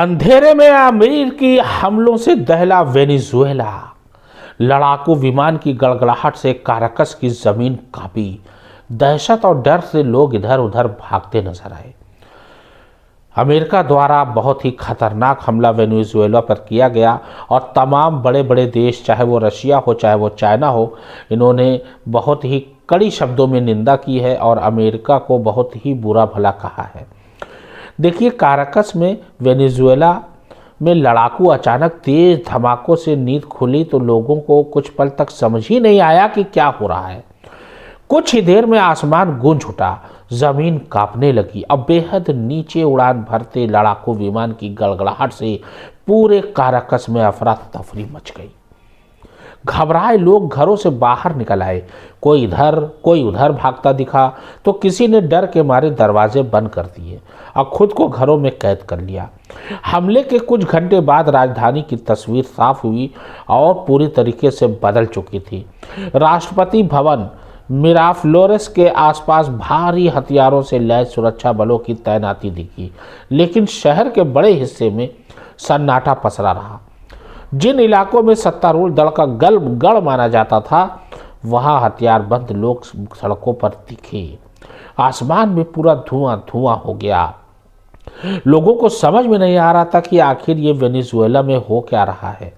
अंधेरे में अमेरिकी हमलों से दहला वेनेजुएला। लड़ाकू विमान की गड़गड़ाहट से काराकस की जमीन कांपी। दहशत और डर से लोग इधर उधर भागते नजर आए। अमेरिका द्वारा बहुत ही खतरनाक हमला वेनेजुएला पर किया गया और तमाम बड़े बड़े देश, चाहे वो रशिया हो चाहे वो चाइना हो, इन्होंने बहुत ही कड़ी शब्दों में निंदा की है और अमेरिका को बहुत ही बुरा भला कहा है। देखिए, काराकस में वेनेजुएला में लड़ाकू अचानक तेज धमाकों से नींद खुली तो लोगों को कुछ पल तक समझ ही नहीं आया कि क्या हो रहा है। कुछ ही देर में आसमान गूंज उठा, जमीन कांपने लगी। अब बेहद नीचे उड़ान भरते लड़ाकू विमान की गड़गड़ाहट से पूरे काराकस में अफरा तफरी मच गई। घबराए लोग घरों से बाहर निकल आए। कोई इधर कोई उधर भागता दिखा तो किसी ने डर के मारे दरवाजे बंद कर दिए और खुद को घरों में कैद कर लिया। हमले के कुछ घंटे बाद राजधानी की तस्वीर साफ हुई और पूरी तरीके से बदल चुकी थी। राष्ट्रपति भवन मिराफ्लोरेस के आसपास भारी हथियारों से लैस सुरक्षा बलों की तैनाती दिखी, लेकिन शहर के बड़े हिस्से में सन्नाटा पसरा रहा। जिन इलाकों में सत्तारूढ़ दल का गढ़ माना जाता था, वहां हथियारबंद लोग सड़कों पर दिखे। आसमान में पूरा धुआं धुआं हो गया। लोगों को समझ में नहीं आ रहा था कि आखिर ये वेनेजुएला में हो क्या रहा है।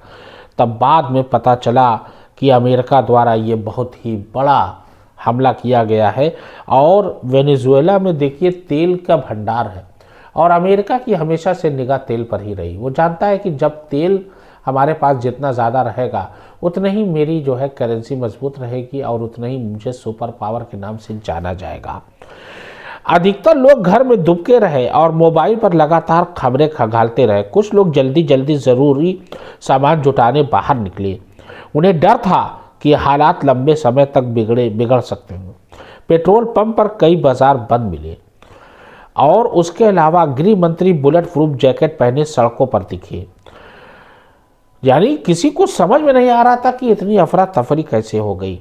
तब बाद में पता चला कि अमेरिका द्वारा ये बहुत ही बड़ा हमला किया गया है। और वेनेजुएला में देखिए, तेल का भंडार है और अमेरिका की हमेशा से निगाह तेल पर ही रही। वो जानता है कि जब तेल हमारे पास जितना ज़्यादा रहेगा उतना ही मेरी जो है करेंसी मजबूत रहेगी और उतना ही मुझे सुपर पावर के नाम से जाना जाएगा। अधिकतर लोग घर में दुबके रहे और मोबाइल पर लगातार खबरें खंगालते रहे। कुछ लोग जल्दी जल्दी ज़रूरी सामान जुटाने बाहर निकले। उन्हें डर था कि हालात लंबे समय तक बिगड़ सकते हैं। पेट्रोल पंप पर कई बाजार बंद मिले और उसके अलावा गृह मंत्री बुलेट प्रूफ जैकेट पहने सड़कों पर दिखे। यानी किसी को समझ में नहीं आ रहा था कि इतनी अफरा तफरी कैसे हो गई।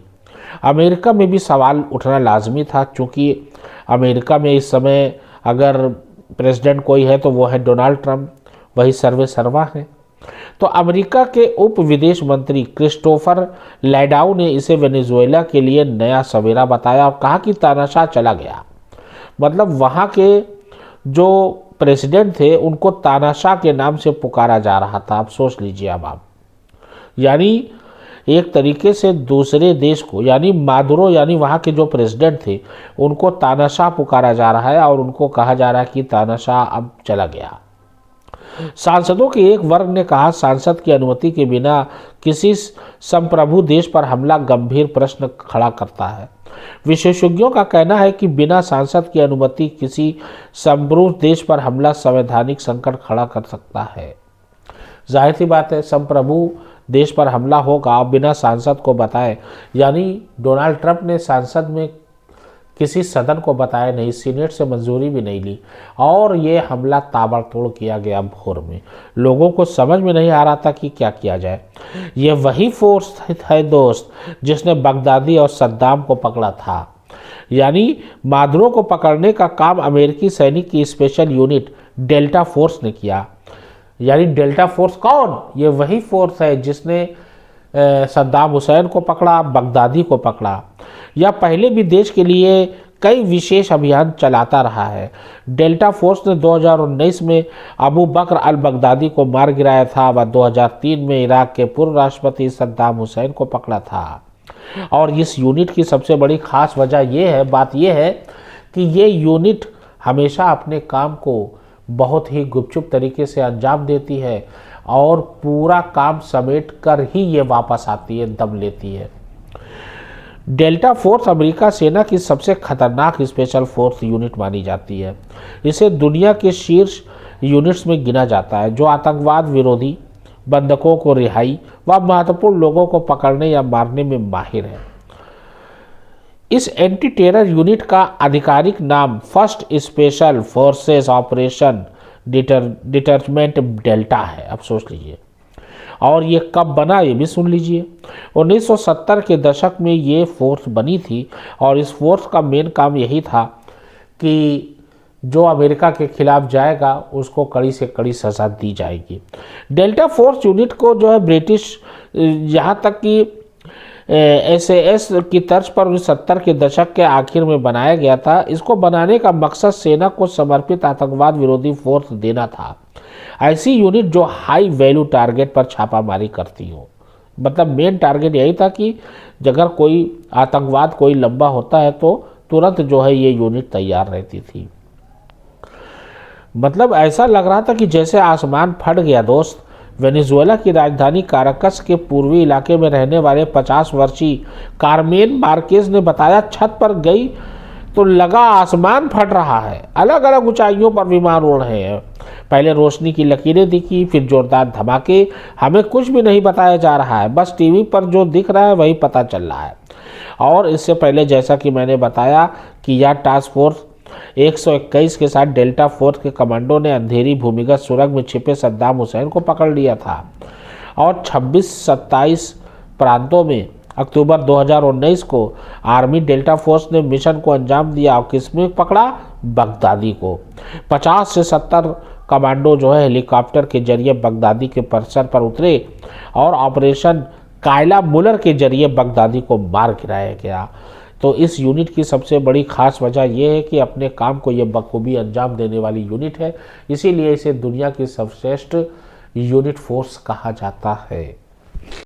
अमेरिका में भी सवाल उठना लाजमी था, क्योंकि अमेरिका में इस समय अगर प्रेसिडेंट कोई है तो वो है डोनाल्ड ट्रंप, वही सर्वे सर्वा है। तो अमेरिका के उप विदेश मंत्री क्रिस्टोफर लैडाउ ने इसे वेनेजुएला के लिए नया सवेरा बताया और कहा कि तानाशाह चला गया। मतलब वहाँ के जो प्रेसिडेंट थे उनको तानाशाह के नाम से पुकारा जा रहा था। आप सोच लीजिए अब आप, यानी एक तरीके से दूसरे देश को, यानी मादुरो यानी वहाँ के जो प्रेसिडेंट थे उनको तानाशाह पुकारा जा रहा है और उनको कहा जा रहा है कि तानाशाह अब चला गया। सांसदों के एक वर्ग ने कहा, सांसद की अनुमति के बिना किसी संप्रभु देश पर हमला गंभीर प्रश्न खड़ा करता है। विशेषज्ञों का कहना है कि बिना सांसद की अनुमति किसी संप्रभु देश पर हमला संवैधानिक संकट खड़ा कर सकता है। जाहिर सी बात है, संप्रभु देश पर हमला होगा और बिना सांसद को बताए, यानी डोनाल्ड ट्रंप ने सांसद में किसी सदन को बताया नहीं, सीनेट से मंजूरी भी नहीं ली और ये हमला ताबड़तोड़ किया गया भोर में। लोगों को समझ में नहीं आ रहा था कि क्या किया जाए। ये वही फोर्स है दोस्त जिसने बगदादी और सद्दाम को पकड़ा था। यानी मादुरो को पकड़ने का काम अमेरिकी सैनिक की स्पेशल यूनिट डेल्टा फोर्स ने किया। यानी डेल्टा फोर्स कौन? ये वही फोर्स है जिसने सद्दाम हुसैन को पकड़ा, बगदादी को पकड़ा, या पहले भी देश के लिए कई विशेष अभियान चलाता रहा है। डेल्टा फोर्स ने 2019 में अबू बकर अल बगदादी को मार गिराया था व 2003 में इराक के पूर्व राष्ट्रपति सद्दाम हुसैन को पकड़ा था। और इस यूनिट की सबसे बड़ी खास बात यह है कि ये यूनिट हमेशा अपने काम को बहुत ही गुपचुप तरीके से अंजाम देती है और पूरा काम समेट कर ही ये वापस आती है, दम लेती है। डेल्टा फोर्स अमेरिका सेना की सबसे खतरनाक स्पेशल फोर्स यूनिट मानी जाती है। इसे दुनिया के शीर्ष यूनिट्स में गिना जाता है, जो आतंकवाद विरोधी, बंधकों को रिहाई व महत्वपूर्ण लोगों को पकड़ने या मारने में माहिर है। इस एंटी टेरर यूनिट का आधिकारिक नाम first special forces operation determent delta है। अब सोच लीजिए। और ये कब बना ये भी सुन लीजिए। 1970 के दशक में ये फोर्स बनी थी और इस फोर्स का मेन काम यही था कि जो अमेरिका के खिलाफ जाएगा उसको कड़ी से कड़ी सज़ा दी जाएगी। डेल्टा फोर्स यूनिट को जो है ब्रिटिश यहाँ तक कि SAS की तर्ज पर 1970 के दशक के आखिर में बनाया गया था। इसको बनाने का मकसद सेना को समर्पित आतंकवाद विरोधी फोर्स देना था, ऐसी यूनिट जो हाई वैल्यू टारगेट पर छापामारी करती हो। मतलब मेन टारगेट यही था कि अगर कोई आतंकवाद कोई लंबा होता है तो तुरंत जो है ये यूनिट तैयार रहती थी। मतलब ऐसा लग रहा था कि जैसे आसमान फट गया दोस्त। वेनेजुएला की राजधानी काराकस के पूर्वी इलाके में रहने वाले 50 वर्षीय कार्मेन मार्केज ने बताया, छत पर गई तो लगा आसमान फट रहा है, अलग अलग ऊंचाइयों पर विमान उड़ रहे हैं। पहले रोशनी की लकीरें दिखी, फिर जोरदार धमाके। हमें कुछ भी नहीं बताया जा रहा है, बस टीवी पर जो दिख रहा है वही पता चल रहा है। और इससे पहले जैसा कि मैंने बताया कि यह टास्क फोर्स 121 के साथ डेल्टा फोर्स के कमांडो ने अंधेरी भूमिगत सुरंग में छिपे सद्दाम हुसैन को पकड़ लिया था और 26-27 प्रांतों में अक्टूबर 2019 को आर्मी डेल्टा फोर्स ने मिशन को अंजाम दिया और किसमें पकड़ा? बगदादी को। 50 से 70 कमांडो जो है हेलीकॉप्टर के जरिए बगदादी के परिसर पर उतरे और ऑपरेशन कायला मुलर के जरिए बगदादी को मार गिराया गया। तो इस यूनिट की सबसे बड़ी खास वजह यह है कि अपने काम को ये बखूबी अंजाम देने वाली यूनिट है, इसीलिए इसे दुनिया की सर्वश्रेष्ठ यूनिट फोर्स कहा जाता है।